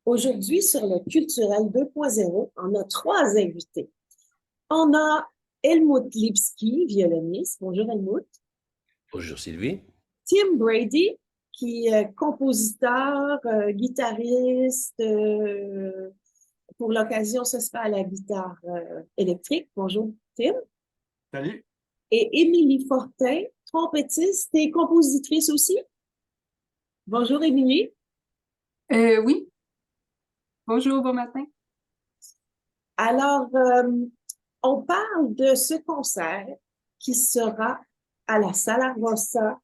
Aujourd'hui, sur le Culturel 2.0, on a trois invités. On a Helmut Lipski, violoniste. Bonjour Helmut. Bonjour Sylvie. Tim Brady, qui est compositeur, guitariste. Pour l'occasion, ce sera à la guitare électrique. Bonjour Tim. Salut. Et Émilie Fortin, trompettiste et compositrice aussi. Bonjour Émilie. Oui. Bonjour, bon matin. Alors, on parle de ce concert qui sera à la Sala Rossa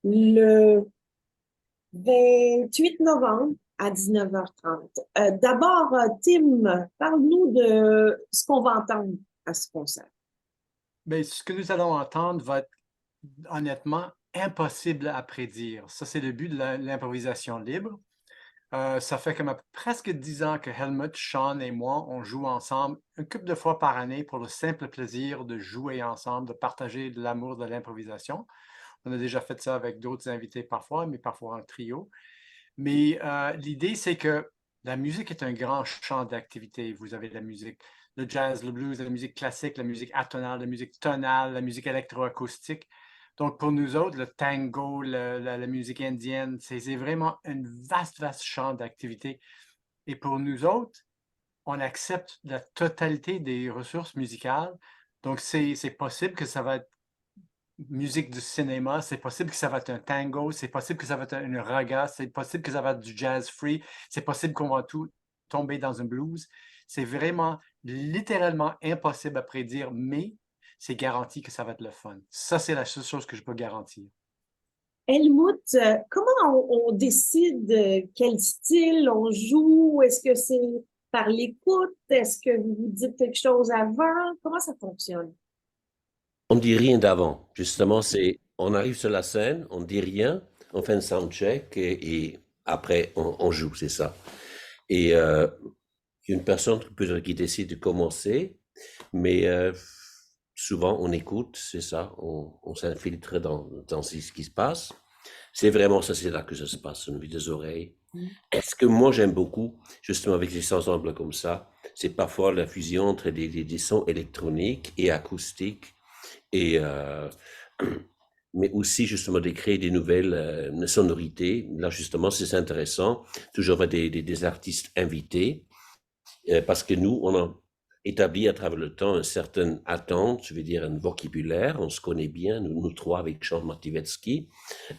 le 28 novembre à 19h30. D'abord, Tim, parle-nous de ce qu'on va entendre à ce concert. Bien, ce que nous allons entendre va être honnêtement impossible à prédire. Ça, c'est le but de l'improvisation libre. Ça fait comme presque 10 ans que Helmut, Sean et moi, on joue ensemble une couple de fois par année pour le simple plaisir de jouer ensemble, de partager de l'amour de l'improvisation. On a déjà fait ça avec d'autres invités parfois, mais parfois en trio. Mais l'idée, c'est que la musique est un grand champ d'activité. Vous avez la musique, le jazz, le blues, la musique classique, la musique atonale, la musique tonale, la musique électroacoustique. Donc, pour nous autres, le tango, la musique indienne, c'est vraiment un vaste, vaste champ d'activité. Et pour nous autres, on accepte la totalité des ressources musicales. Donc, c'est possible que ça va être musique du cinéma, c'est possible que ça va être un tango, c'est possible que ça va être une raga, c'est possible que ça va être du jazz free, c'est possible qu'on va tout tomber dans un blues. C'est vraiment littéralement impossible à prédire, mais c'est garanti que ça va être le fun. Ça, c'est la seule chose que je peux garantir. Helmut, comment on décide quel style on joue? Est-ce que c'est par l'écoute? Est-ce que vous vous dites quelque chose avant? Comment ça fonctionne? On ne dit rien d'avant. Justement, on arrive sur la scène, on ne dit rien, on fait un soundcheck et après on joue, c'est ça. Et une personne peut-être qui décide de commencer, mais souvent on écoute, c'est ça, on s'infiltre dans ce qui se passe. C'est vraiment ça, c'est là que ça se passe, au niveau des oreilles. Est-ce que moi j'aime beaucoup, justement avec des ensembles comme ça, c'est parfois la fusion entre des sons électroniques et acoustiques, et mais aussi justement de créer des nouvelles sonorités. Là justement c'est intéressant, toujours avec des artistes invités, parce que nous on a établi à travers le temps une certaine attente, je veux dire un vocabulaire, on se connaît bien, nous trois avec Sean Mativetsky.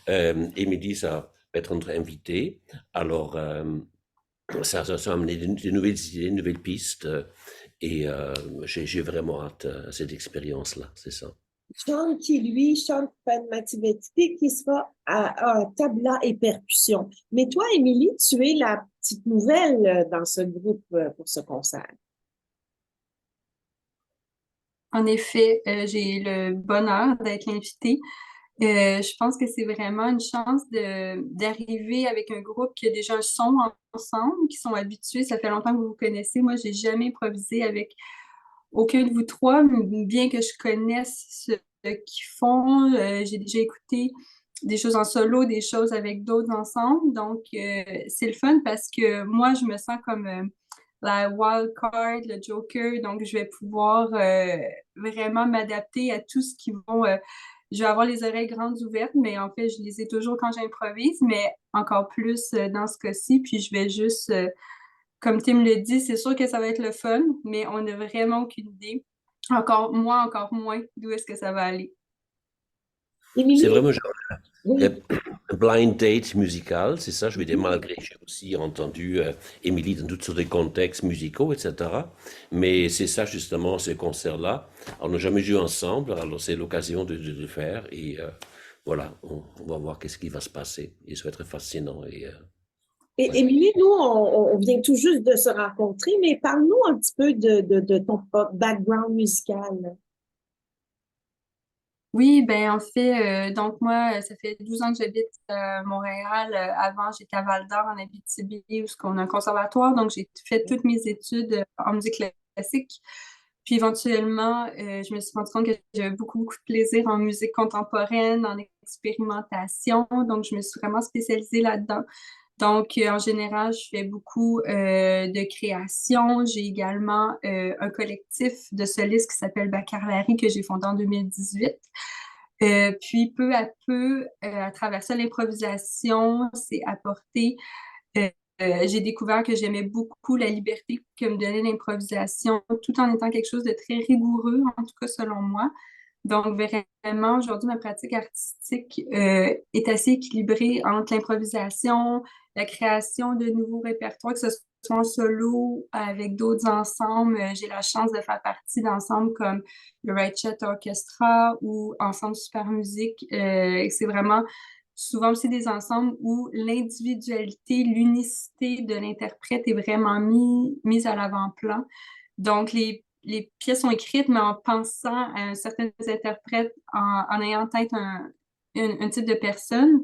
Émilie, ça va être notre invité. Alors, ça a amené de nouvelles idées, de nouvelles pistes. Et j'ai vraiment hâte à cette expérience-là, c'est ça. Sean Mativetsky, qui sera à tabla et percussion. Mais toi, Émilie, tu es la petite nouvelle dans ce groupe pour ce concert. En effet, j'ai le bonheur d'être invitée. Je pense que c'est vraiment une chance d'arriver avec un groupe qui a déjà un son ensemble, qui sont habitués. Ça fait longtemps que vous vous connaissez. Moi, j'ai jamais improvisé avec aucun de vous trois, mais bien que je connaisse ce qu'ils font. J'ai déjà écouté des choses en solo, des choses avec d'autres ensemble. Donc, c'est le fun parce que moi, je me sens comme la wild card, le joker. Donc, je vais pouvoir vraiment m'adapter à tout ce qui vont. Je vais avoir les oreilles grandes ouvertes, mais en fait, je les ai toujours quand j'improvise, mais encore plus dans ce cas-ci. Puis, je vais juste, comme Tim le dit, c'est sûr que ça va être le fun, mais on n'a vraiment aucune idée. Encore moins d'où est-ce que ça va aller. Émilie? C'est vraiment genre Oui. un blind date musical, c'est ça. Je veux dire, malgré, j'ai aussi entendu Émilie dans toutes sortes de contextes musicaux, etc. Mais c'est ça, justement, ce concert-là. On n'a jamais joué ensemble, alors c'est l'occasion de le faire. Et voilà, on va voir qu'est-ce qui va se passer. Et ça va être fascinant. Et Ouais. Émilie, nous, on vient tout juste de se rencontrer, mais parle-nous un petit peu de ton background musical. Oui, ben en fait, donc moi, ça fait 12 ans que j'habite à Montréal. Avant, j'étais à Val-d'Or, en Abitibi, où on a un conservatoire. Donc, j'ai fait toutes mes études en musique classique. Puis éventuellement, je me suis rendu compte que j'avais beaucoup, beaucoup de plaisir en musique contemporaine, en expérimentation. Donc, je me suis vraiment spécialisée là-dedans. Donc, en général, je fais beaucoup de création. J'ai également un collectif de solistes qui s'appelle Bacarlari que j'ai fondé en 2018. Puis, peu à peu, à travers ça, l'improvisation s'est apportée. Euh, j'ai découvert que j'aimais beaucoup la liberté que me donnait l'improvisation, tout en étant quelque chose de très rigoureux, en tout cas selon moi. Donc, vraiment, aujourd'hui, ma pratique artistique est assez équilibrée entre l'improvisation, la création de nouveaux répertoires, que ce soit en solo avec d'autres ensembles. J'ai la chance de faire partie d'ensembles comme le Right Chat Orchestra ou Ensemble Super Musique. Et c'est vraiment souvent aussi des ensembles où l'individualité, l'unicité de l'interprète est vraiment mise à l'avant-plan. Donc, les pièces sont écrites, mais en pensant à certains interprètes, en ayant en tête un type de personne.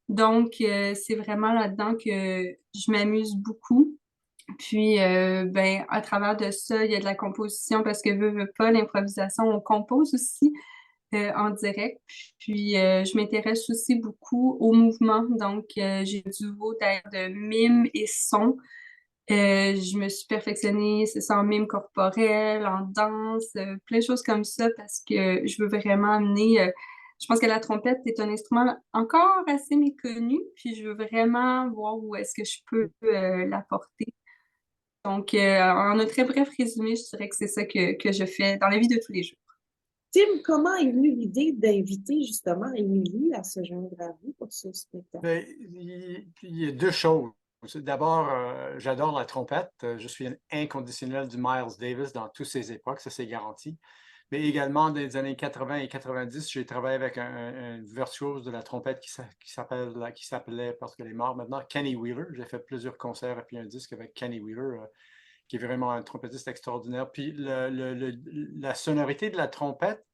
Donc, c'est vraiment là-dedans que je m'amuse beaucoup. Puis, ben, à travers de ça, il y a de la composition parce que veut pas, l'improvisation, on compose aussi en direct. Puis, je m'intéresse aussi beaucoup au mouvement. Donc, j'ai du duo de mime et son. Je me suis perfectionnée, c'est ça, en mime corporel, en danse, plein de choses comme ça parce que je veux vraiment amener. Je pense que la trompette est un instrument encore assez méconnu, puis je veux vraiment voir où est-ce que je peux l'apporter. Donc, en un très bref résumé, je dirais que c'est ça que je fais dans la vie de tous les jours. Tim, comment est venue l'idée d'inviter justement Émilie à se joindre à vous pour ce spectacle? Ben, il y a deux choses. D'abord, j'adore la trompette. Je suis un inconditionnel du Miles Davis dans toutes ses époques, ça c'est garanti. Mais également, dans les années 80 et 90, j'ai travaillé avec un virtuose de la trompette qui s'appelait, parce qu'elle est morte maintenant, Kenny Wheeler. J'ai fait plusieurs concerts et puis un disque avec Kenny Wheeler, qui est vraiment un trompettiste extraordinaire. Puis la sonorité de la trompette,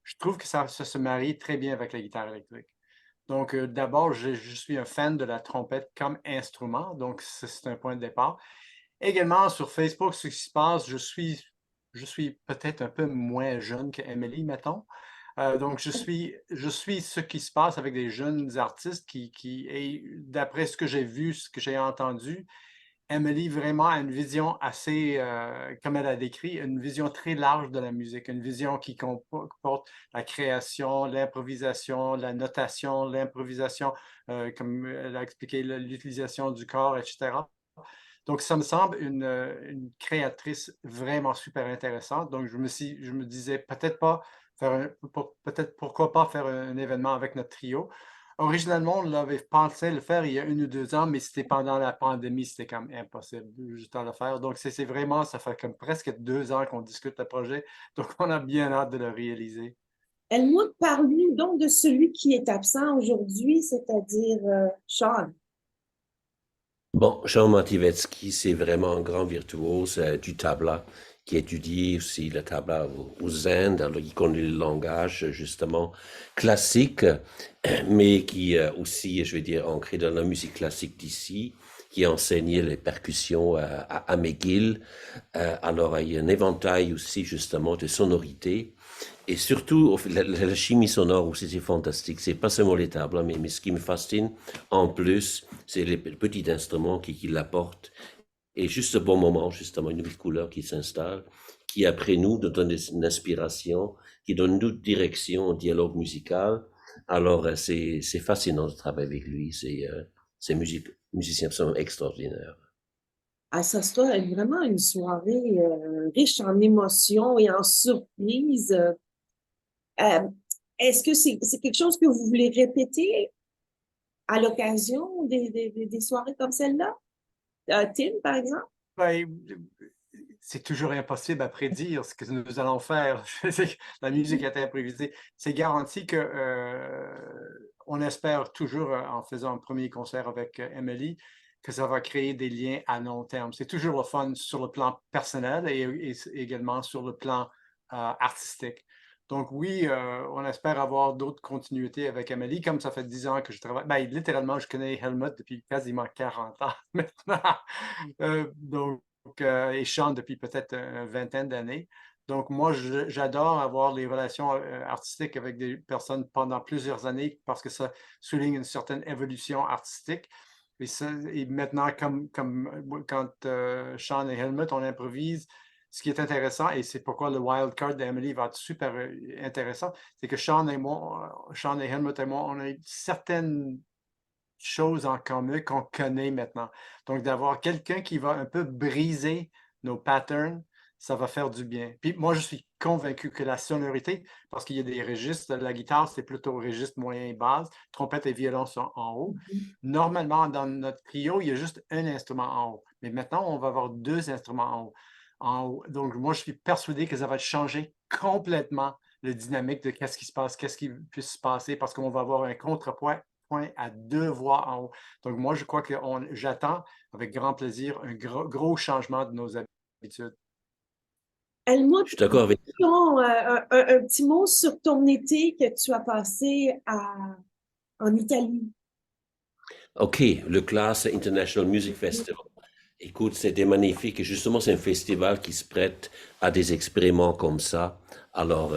je trouve que ça se marie très bien avec la guitare électrique. Donc, d'abord, je suis un fan de la trompette comme instrument, donc c'est un point de départ. Également, sur Facebook, ce qui se passe, je suis peut-être un peu moins jeune qu'Emily, mettons. Donc, je suis ce qui se passe avec des jeunes artistes et d'après ce que j'ai vu, ce que j'ai entendu, Emily vraiment a une vision assez, comme elle a décrit, une vision très large de la musique, une vision qui comporte la création, l'improvisation, la notation, l'improvisation, comme elle a expliqué, l'utilisation du corps, etc. Donc, ça me semble une créatrice vraiment super intéressante. Donc, je me disais peut-être pourquoi pas faire un événement avec notre trio. Originalement, on l'avait pensé le faire il y a 1 ou 2 ans, mais c'était pendant la pandémie, c'était comme impossible juste à le faire. Donc, c'est vraiment, ça fait comme presque 2 ans qu'on discute le projet. Donc, on a bien hâte de le réaliser. Helmut, parle-nous donc de celui qui est absent aujourd'hui, c'est-à-dire Sean. Bon, Jean Mativetsky, c'est vraiment un grand virtuose du tabla qui étudie aussi le tabla aux Indes, alors il connaît le langage justement classique, mais qui aussi, je vais dire, ancré dans la musique classique d'ici, qui a enseigné les percussions à McGill. Alors il y a un éventail aussi justement de sonorités. Et surtout, la chimie sonore aussi, c'est fantastique. C'est pas seulement les tables, hein, mais ce qui me fascine en plus, c'est les petits instruments qui l'apportent. Et juste au bon moment, justement, une nouvelle couleur qui s'installe, qui après nous nous donne une inspiration, qui donne une autre direction au dialogue musical. Alors, c'est fascinant de travailler avec lui. Ces musiciens sont extraordinaires. Ah, ça sera vraiment une soirée riche en émotions et en surprises. Euh, Est-ce que c'est quelque chose que vous voulez répéter à l'occasion des soirées comme celle-là? Tim, par exemple? Ben, c'est toujours impossible à prédire ce que nous allons faire. La musique est improvisée. C'est garanti que on espère toujours, en faisant un premier concert avec Emily, que ça va créer des liens à long terme. C'est toujours le fun sur le plan personnel et également sur le plan artistique. Donc oui, on espère avoir d'autres continuités avec Emily, comme ça fait 10 ans que je travaille. Ben, littéralement, je connais Helmut depuis quasiment 40 ans maintenant. Donc, et chante depuis peut-être une vingtaine d'années. Donc, moi, j'adore avoir les relations artistiques avec des personnes pendant plusieurs années parce que ça souligne une certaine évolution artistique. Et maintenant, comme quand Sean et Helmut, on improvise, ce qui est intéressant, et c'est pourquoi le wild card d'Emily va être super intéressant, c'est que Sean et Helmut et moi, on a certaines choses en commun qu'on connaît maintenant. Donc, d'avoir quelqu'un qui va un peu briser nos patterns, ça va faire du bien. Puis moi, je suis convaincu que la sonorité, parce qu'il y a des registres, la guitare, c'est plutôt registre moyen et basse, trompette et violon sont en haut. Normalement, dans notre trio, il y a juste un instrument en haut. Mais maintenant, on va avoir 2 instruments en haut. Donc, moi, je suis persuadé que ça va changer complètement le dynamique de qu'est-ce qui se passe, qu'est-ce qui peut se passer, parce qu'on va avoir un contrepoint à 2 voix en haut. Donc, moi, je crois que j'attends avec grand plaisir un gros changement de nos habitudes. Helmut, Je suis d'accord avec un petit mot sur ton été que tu as passé en Italie. OK, le Class International Music Festival. Écoute, c'était magnifique. Et justement, c'est un festival qui se prête à des expériments comme ça. Alors,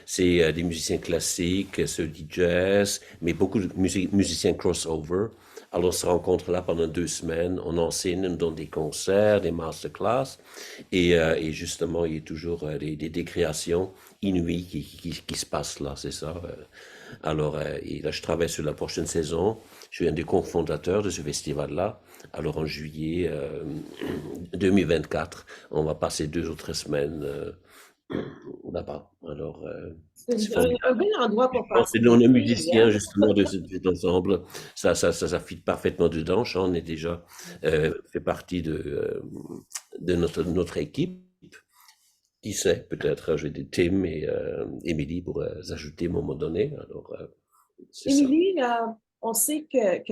c'est des musiciens classiques, ceux du jazz, mais beaucoup de musiciens crossover. Alors, on se rencontre là pendant 2 semaines. On enseigne, on donne des concerts, des masterclass. Et justement, il y a toujours des créations inouïes qui se passent là, c'est ça. Alors, et là, je travaille sur la prochaine saison. Je suis un des cofondateurs de ce festival-là. Alors, en juillet 2024, on va passer 2 autres semaines là-bas. Alors, c'est C'est formidable. un bel endroit pour passer On est l'été, musicien hein? justement de cet ensemble. Ça fit parfaitement dedans. Sean est déjà fait partie de notre équipe. Qui sait, peut-être j'ai des Tim et Émilie pour ajouter à un moment donné. Alors, c'est ça. Émilie, on sait que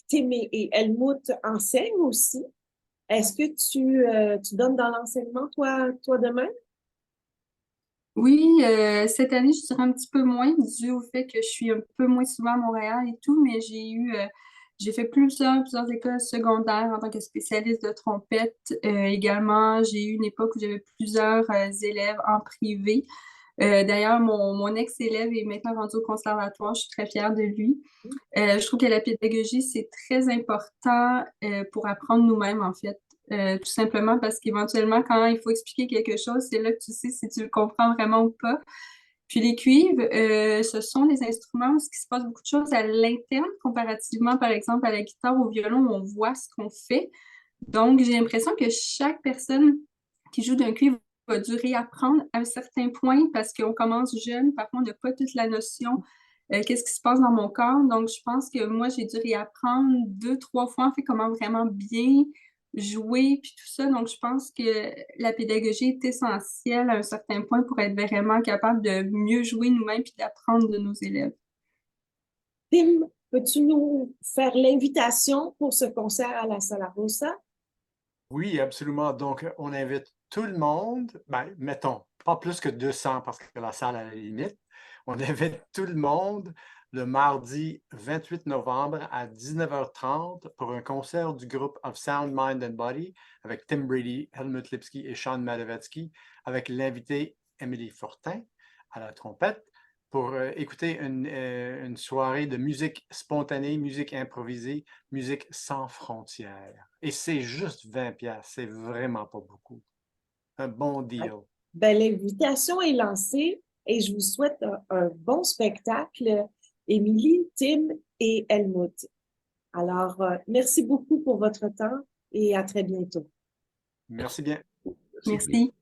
Tim et Helmut enseignent aussi. Est-ce que tu donnes dans l'enseignement, toi de même? Oui, cette année, je dirais un petit peu moins, dû au fait que je suis un peu moins souvent à Montréal et tout, mais j'ai fait plusieurs écoles secondaires en tant que spécialiste de trompette. Également, j'ai eu une époque où j'avais plusieurs élèves en privé. D'ailleurs, mon ex-élève est maintenant rendu au conservatoire. Je suis très fière de lui. Je trouve que la pédagogie, c'est très important pour apprendre nous-mêmes, en fait. Tout simplement parce qu'éventuellement, quand il faut expliquer quelque chose, c'est là que tu sais si tu le comprends vraiment ou pas. Puis les cuivres, ce sont des instruments où il se passe beaucoup de choses à l'interne, comparativement, par exemple, à la guitare ou au violon, où on voit ce qu'on fait. Donc, j'ai l'impression que chaque personne qui joue d'un cuivre va dû réapprendre à un certain point parce qu'on commence jeune, parfois on n'a pas toute la notion qu'est-ce qui se passe dans mon corps. Donc, je pense que moi, j'ai dû réapprendre 2, 3 fois, en fait, comment vraiment bien jouer, puis tout ça. Donc, je pense que la pédagogie est essentielle à un certain point pour être vraiment capable de mieux jouer nous-mêmes puis d'apprendre de nos élèves. Tim, peux-tu nous faire l'invitation pour ce concert à la Sala Rossa? Oui, absolument. Donc, on invite tout le monde, ben, mettons, pas plus que 200 parce que la salle a la limite. On invite tout le monde le mardi 28 novembre à 19h30 pour un concert du groupe of Sound, Mind and Body avec Tim Brady, Helmut Lipski et Sean Madovetsky, avec l'invité Emily Fortin à la trompette pour écouter une soirée de musique spontanée, musique improvisée, musique sans frontières. Et c'est juste 20$, c'est vraiment pas beaucoup. Un bon deal. Ben, l'invitation est lancée et je vous souhaite un bon spectacle, Émilie, Tim et Helmut. Alors, merci beaucoup pour votre temps et à très bientôt. Merci bien. Merci. Merci.